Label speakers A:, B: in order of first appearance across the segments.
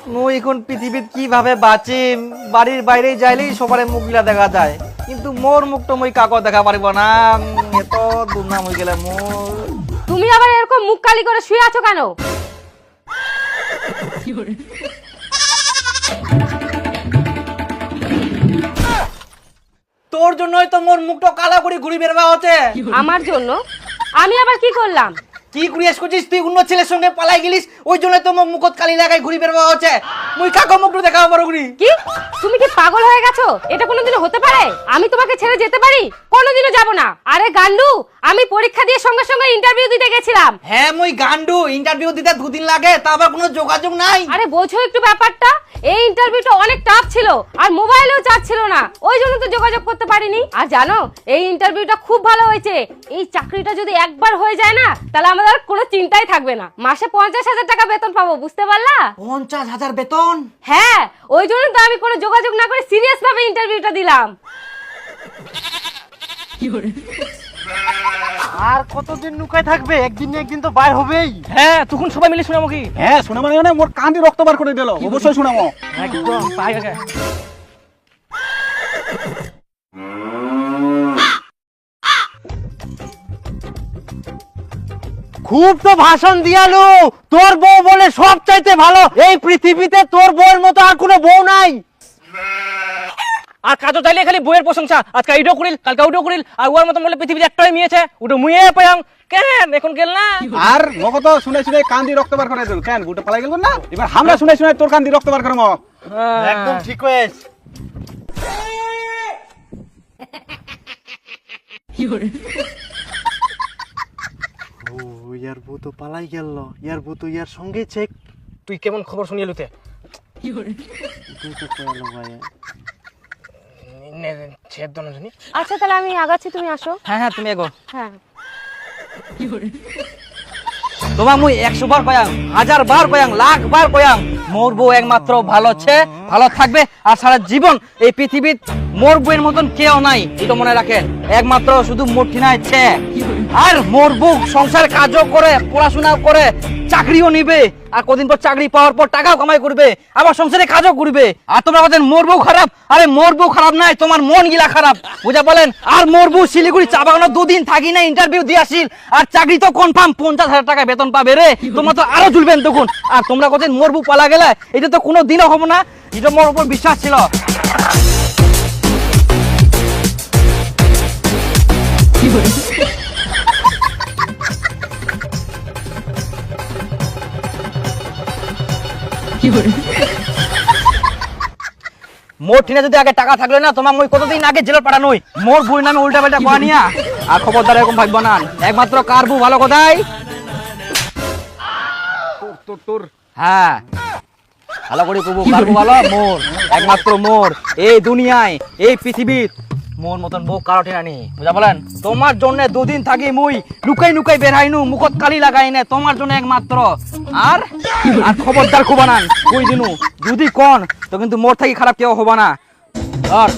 A: মুই এখন পৃথিবীত কিভাবে বাঁচিম? বাড়ির বাইরে যাইলেই সবার মুখগুলা দেখা যায়, কিন্তু মোর মুখ তো মুই কাকো দেখা পারিব না। এত দুর্নাম হয়ে গেলে মোর।
B: তুমি আবার এরকম মুখ কালি করে শুয়ে আছো কেন?
A: তোর জন্যই তো মোর মুখটা কালা করে ঘুরি বেরবা হচ্ছে।
B: আমার জন্য? আমি আবার কি করলাম?
A: কি করিয়াস করছিস তুই? অন্য ছেলের সঙ্গে পালাই গেলিস, ওই জন্য তো মুখ মুখত কালি লাগাই ঘুরি বেরবা হচ্ছে। মুই কাকো মুখটা দেখাবো বড় ঘুরি।
B: কি তুমি কি পাগল হয়ে গেছো? এটা কোনোদিনও হতে পারে? আমি তোমাকে ছেড়ে যেতে পারি? কোনোদিনও যাব না। আরে গান্ডু, আমি পরীক্ষা দিয়ে সঙ্গে সঙ্গে ইন্টারভিউ দিতে গেছিলাম।
A: হ্যাঁ মুই গান্ডু, ইন্টারভিউ দিতে 2 দিন লাগে, তা আবার কোনো যোগাযোগ নাই।
B: আরে বোঝো একটু ব্যাপারটা। এই ইন্টারভিউটা অনেক টাফ ছিল, আর মোবাইলেও চার্জ ছিল না, ওই জন্য তো যোগাযোগ করতে পারিনি। আর জানো, এই ইন্টারভিউটা খুব ভালো হয়েছে। এই চাকরিটা যদি একবার হয়ে যায় না, তাহলে আমাদের আর কোনো চিন্তাই থাকবে না। মাসে 50,000 টাকা বেতন পাবো, বুঝতে পারলা?
A: 50,000 বেতন?
B: হ্যাঁ, ওই জন্য তো আমি কোনো যোগাযোগ না করে সিরিয়াস ভাবে ইন্টারভিউটা দিলাম।
C: আর কতদিন নুকায় থাকবে? একদিন না একদিন তো বাইর হবেই।
A: হ্যাঁ, তখন সবাই মিলে শুনামো কি?
C: হ্যাঁ, শোনাবো মানে মোর কান্দি রক্ত বার করে দিল, অবশ্যই শোনাবো।
A: একদম পাই গেছে।
C: খুব তো ভাষণ দিয়ালু, তোর বউ বলে সব চাইতে ভালো। এই পৃথিবীতে তোর বউয়ের মতো আর কোনো বউ নাই।
A: আর কাজও চাইলে খালি বইয়ের প্রশংসা, আজকে এইটাও করিল, কালকে ওটাও করিল, আর ওর মতন বলে পৃথিবীতে একটাই মেয়েছে, ওটা মুয়ে পাইয়াং। কেন এখন গেল না?
C: আর মগত শুনে শুনে কান্দি রক্ত বার করে দিল। কেন গুটা পালাই গেল না? এবার আমরা শুনে শুনে তোর কান্দি রক্ত বার করবো। একদম ঠিক হয়েছ। ইয়ার বউ তো পালাই গেল, ইয়ার বউ তো ইয়ার সঙ্গে চেক।
A: তুই কেমন খবর শুনিয়ে লুতে?
B: আচ্ছা তাহলে আমি আগাচ্ছি, তুমি আসো।
A: হ্যাঁ হ্যাঁ, তুমি এগো।
B: হ্যাঁ,
A: তোমার মুই 100 বার কয়াং, 1000 বার কয়াং, লাখ বার কয়াং, মোর বউ একমাত্র ভালো আছে, ভালো থাকবে, আর সারা জীবন এই পৃথিবীত মোর বউয়ের মতন কেউ নাই, এটা মনে রাখেন। একমাত্র শুধু মোর ঠিনা ইচ্ছে। আর মোর বউ সংসার কাজও করে, পড়াশোনা করে, চাকরিও নিবে, আর কদিন পর চাকরি পাওয়ার পর টাকাও কামাই করবে, আবার সংসারে কাজও করবে। আর তোমরা বলেন মোর বউ খারাপ। আরে মোর বউ খারাপ নাই, তোমার মন গিলা খারাপ, বুঝা বলেন। আর মোর বউ শিলিগুড়ি চা বাগানো 2 দিন থাকি না, ইন্টারভিউ দিয়ে আসিল, আর চাকরি তো কনফার্ম 50,000 টাকা বেতন পাবে রে। তোমরা তো আরো ঝুলবেন তখন। আর তোমরা বলেন মোর বউ পালা গেলে, এটা তো কোনো দিনও হবো না। এটা মোর উপর বিশ্বাস ছিল। মোর ঠিনা যদি আগে টাকা থাকলে না, তোমার মই কতদিন আগে জেলে পাঠানোই। মোর বউর নামে উল্টা পাল্টা কোয়া নিয়া, আর খবরদার এরকম ভাববো না। একমাত্র কার বউ ভালো কথাই?
C: তোর
A: হ্যাঁ, ভালো করে কবু, কার বউ ভালো? মোর, একমাত্র মোর। এই দুনিয়ায়, এই পৃথিবীর মোর মতন বউ কারো ঠিনা নেই, বুঝা বলেন। তোমার জন্য 2 দিন থাকি মুই লুকাই লুকাই বেরহাইনু, মুখত কালি লাগাই না, তোমার জন্য একমাত্র। আর আর খবরদার খুবা না কই দিনু, যদি কোন তো কিন্তু মোর থাকি খারাপ কেউ হবা না। আর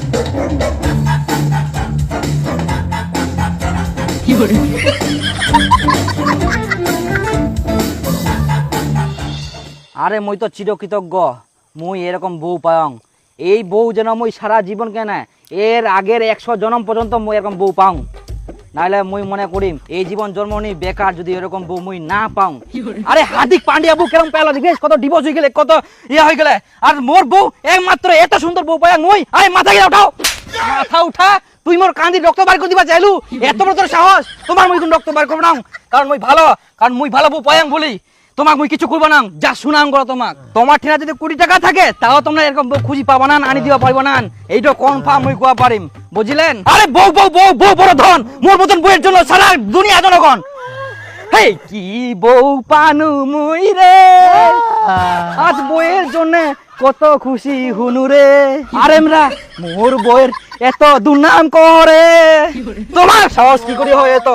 A: আরে মই তো চিরকৃতজ্ঞ, মুই এরকম বউ পায়ং। এই বউ যেন মুই সারা জীবন কেন, এর আগের 100 জন্ম পর্যন্ত মুই এরকম বউ পাও। নাহলে মুই মনে করিম এই জীবন জন্ম নি বেকার, যদি এরকম বউ মুই না পাও। আরে হার্দিক পান্ডিয়া বউ কেরম পেলো দেখিস, কত ডিভোর্স হয়ে গেলে, কত ইয়ে হয়ে গেলে। আর মোর বউ একমাত্র এত সুন্দর বউ পায়ং মুই। আরে মাথা গিয়ে উঠাও, মাথা উঠা। তুই মোর কান্দি রক্ত বার করে দিবা চাইলু? এত বড় তোর সাহস? তোমার মুই কোন রক্ত বার করবো না, কারণ মুই ভালো, কারণ মুই ভালো বউ পায়ং বলি। তোমাক মুই কিছু করবো না, যা সুনাম করো তোমাক। তোমার ঠিনা যদি 20 টাকা থাকে, তাও তোমরা এরকম বউ খুঁজি পাবা না, আনি দিবা পারবো না, এইটা কনফার্ম মুই কোয়া পারিম, বুঝলেন? আরে বউ বউ বউ বউ বড় ধন, মোর মতন বউয়ের জন্য সারা দুনিয়া জনগণ। হেই কি বউ পানু মুই রে, আজ বউয়ের জন্য কত খুশি হুনু রে। আরে আমরা মোর বউয়ের এত দুর্নাম করে, তোমার সাহস কি করে হয় এত?